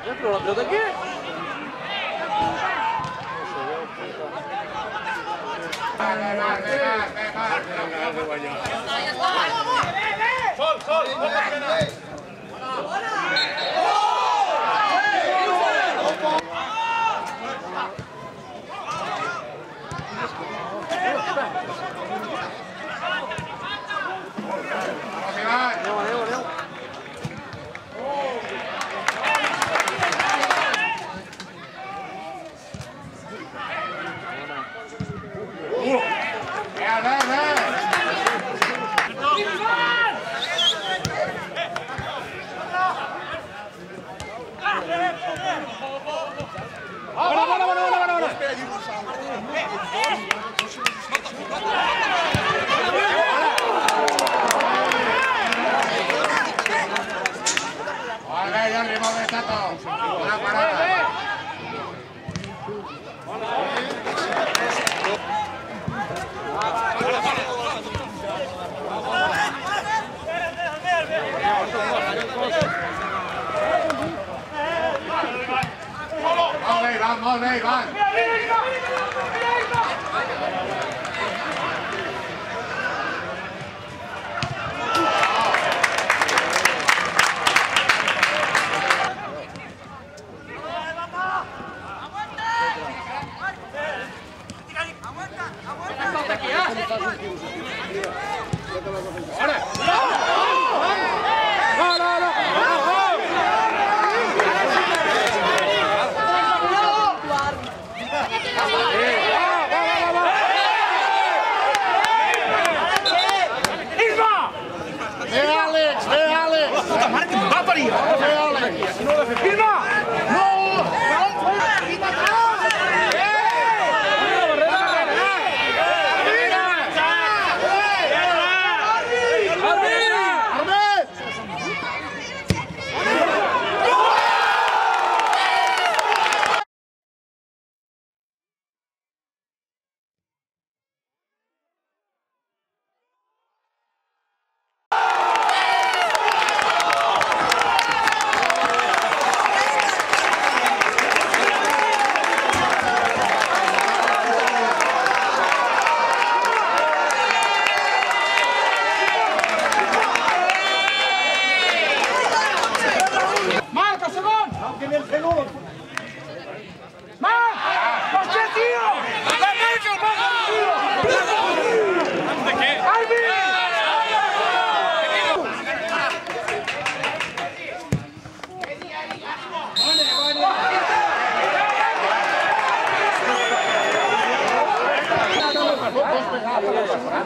Ya, pero la pelota qué? Sol, Molt bé, Ivan.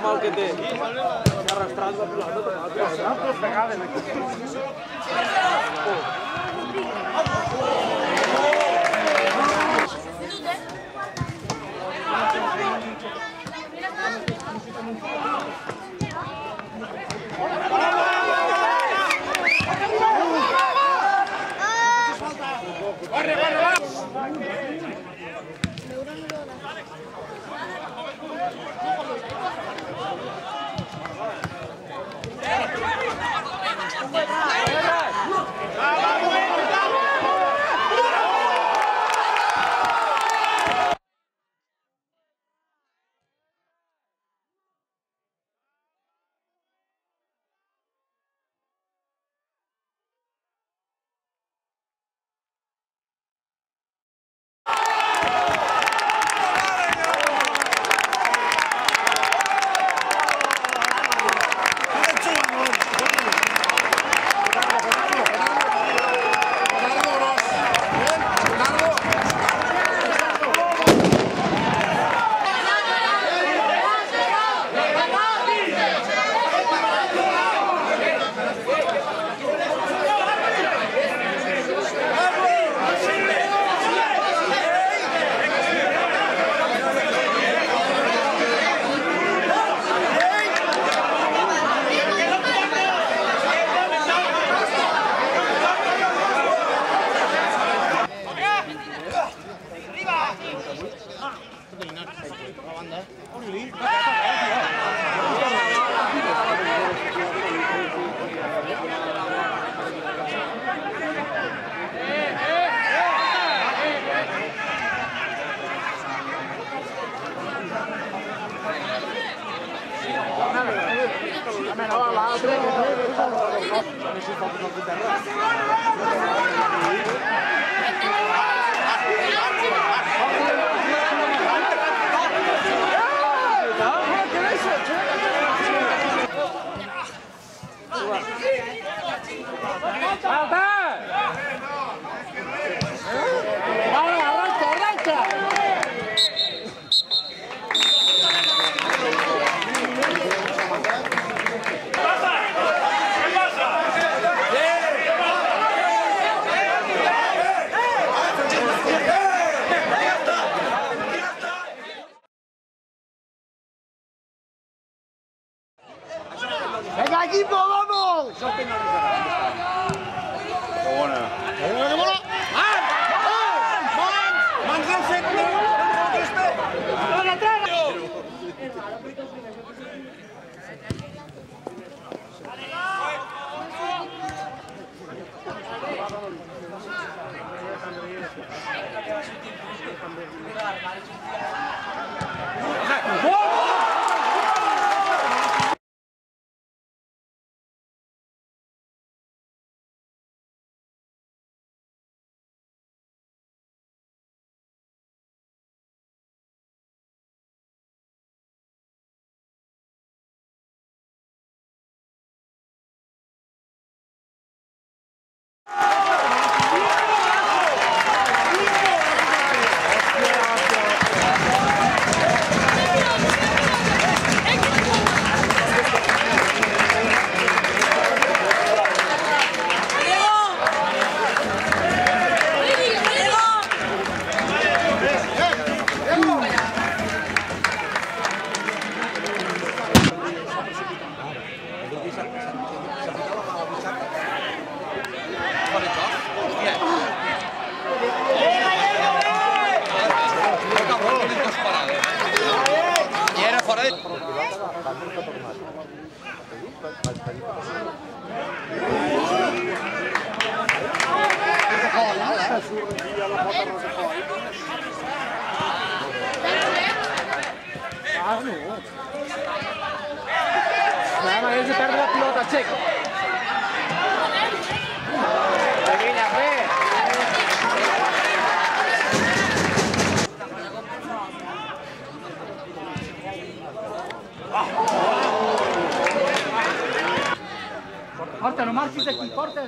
Mal que té. Arrastrant la pilota. ¡Venga, equipo, vamos! Nada, él se pierde la pilota, Checo. Porta, no marquis aquí, porta.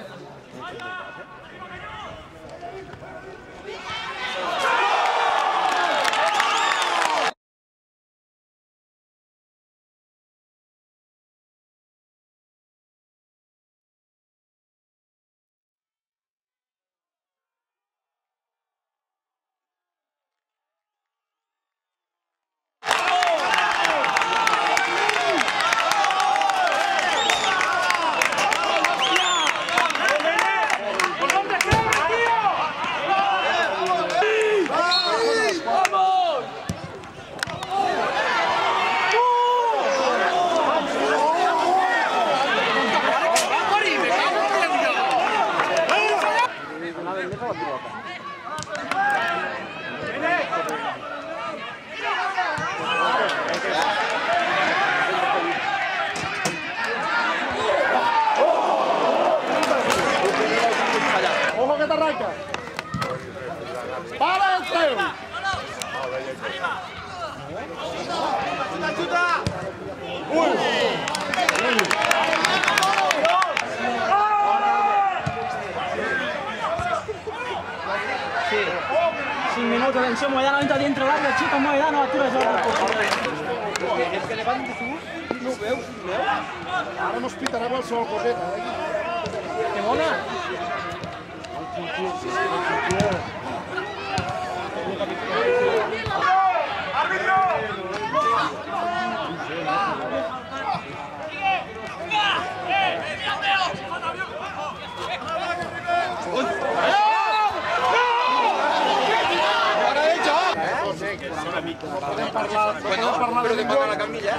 Ojo que te arranca. ¡Para el tren! ¡Chuta! ¡Uy! Sí. 5 minutos d'atenció, Moedano entra dintre l'àrea, xuta Moedano, atura Jordi. És que levant de tu, no ho veus, Ara mos pitarà qualsevol coseta. Que bona!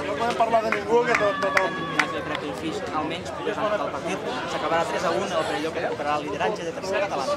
No podem parlar de ningú, que tothom. Jo crec que el Flix, almenys, posant el partit, s'acabarà 3-1 el Perelló, que recuperarà el lideratge de tercera catalana.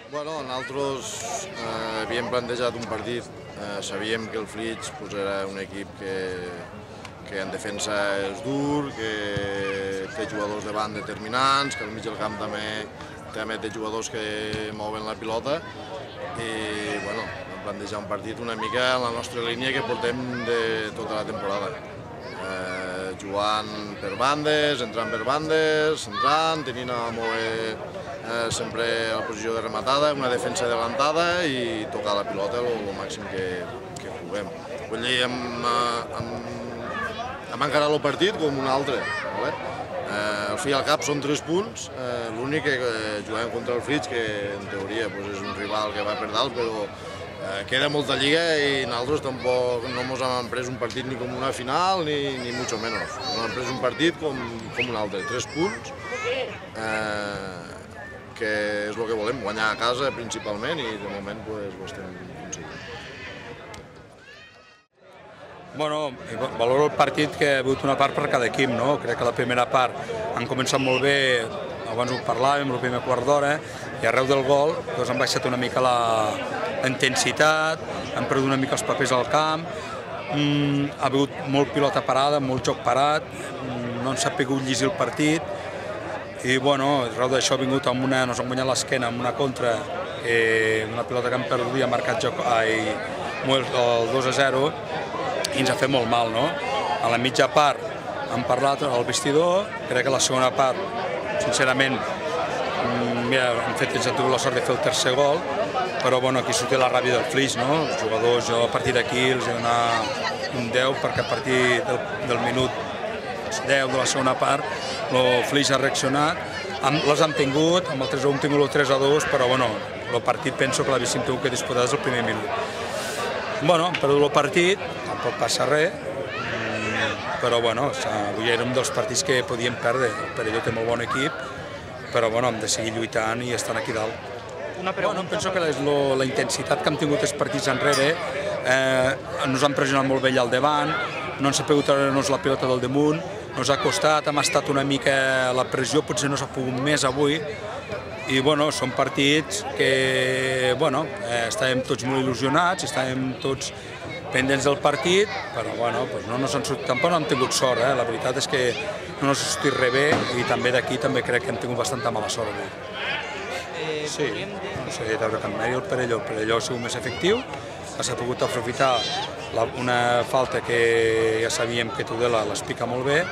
Bueno, nosaltres havíem plantejat un partit, sabíem que el Flix era un equip que en defensa és dur, que té jugadors de banda determinants, que al mig del camp també té jugadors que mouen la pilota i bueno, vam plantejar un partit una mica en la nostra línia que portem de tota la temporada. Jugant per bandes, entrant per bandes, centrant, tenint a moure sempre a la posició de rematada, una defensa adelantada i tocar la pilota el màxim que puguem. Vull dir, hem encarat el partit com un altre. Al fi i al cap són 3 punts, l'únic que juguem contra el Flix, que en teoria és un rival que va per dalt, però queda molta lliga i nosaltres tampoc no ens hem pres un partit ni com una final ni mucho menos. Ens hem pres un partit com un altre, 3 punts, que és el que volem, guanyar a casa principalment i de moment ho estem aconseguint. Bueno, valoro el partit que ha hagut una part per cada equip, no? Crec que la primera part han començat molt bé, abans ho parlàvem, el primer quart d'hora, i arreu del gol doncs han baixat una mica la intensitat, han perdut una mica els papers al camp, ha hagut molt pilota parada, molt joc parat, no han sabut llegir el partit, i bueno, arreu d'això ha vingut amb una, ens han guanyat l'esquena amb una contra, una pilota que han perdut i ha marcat el 2-0, i ens ha fet molt mal, no? A la mitja part hem parlat al vestidor, crec que la segona part, sincerament, ens ha tingut la sort de fer el tercer gol, però bueno, aquí sortia la ràbia del Flix, no? Els jugadors, jo a partir d'aquí els he donat un 10 perquè a partir del minut 10 de la segona part el Flix ha reaccionat, les hem tingut, amb el 3-1 hem tingut el 3-2, però bueno, el partit penso que l'havíem tingut que disputar des del primer minut. Bueno, hem perdut el partit, tampoc passa res, però bueno, avui érem dels partits que podíem perdre. El Perelló té molt bon equip, però bueno, hem de seguir lluitant i estan aquí dalt. Bueno, penso que la intensitat que hem tingut els partits enrere, ens han pressionat molt bé allà al davant, no ens ha pogut treure-nos la pilota del damunt, ens ha costat, hem estat una mica, la pressió potser no s'ha pogut més avui, i bueno, són partits que, bueno, estàvem tots molt il·lusionats, estàvem tots pendents del partit, però bueno, no ens han sortit, tampoc no hem tingut sort, la veritat és que no ens ha sortit res bé i també d'aquí també crec que hem tingut bastanta mala sort avui. Sí, no sé, veure Can Meri, el Perelló ha sigut més efectiu, s'ha pogut aprofitar una falta que ja sabíem que Tudela l'explica molt bé,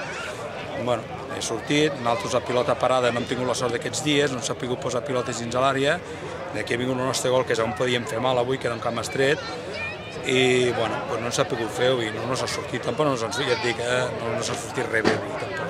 bueno, he sortit, nosaltres a pilota parada no hem tingut la sort d'aquests dies, no s'ha pogut posar pilotes dins a l'àrea, d'aquí ha vingut el nostre gol, que és on podíem fer mal avui, que era un camp estret, i bueno, no s'ha pogut fer i no ens ha sortit, tampoc no ens ha sortit, ja et dic, no ens ha sortit res bé avui tampoc.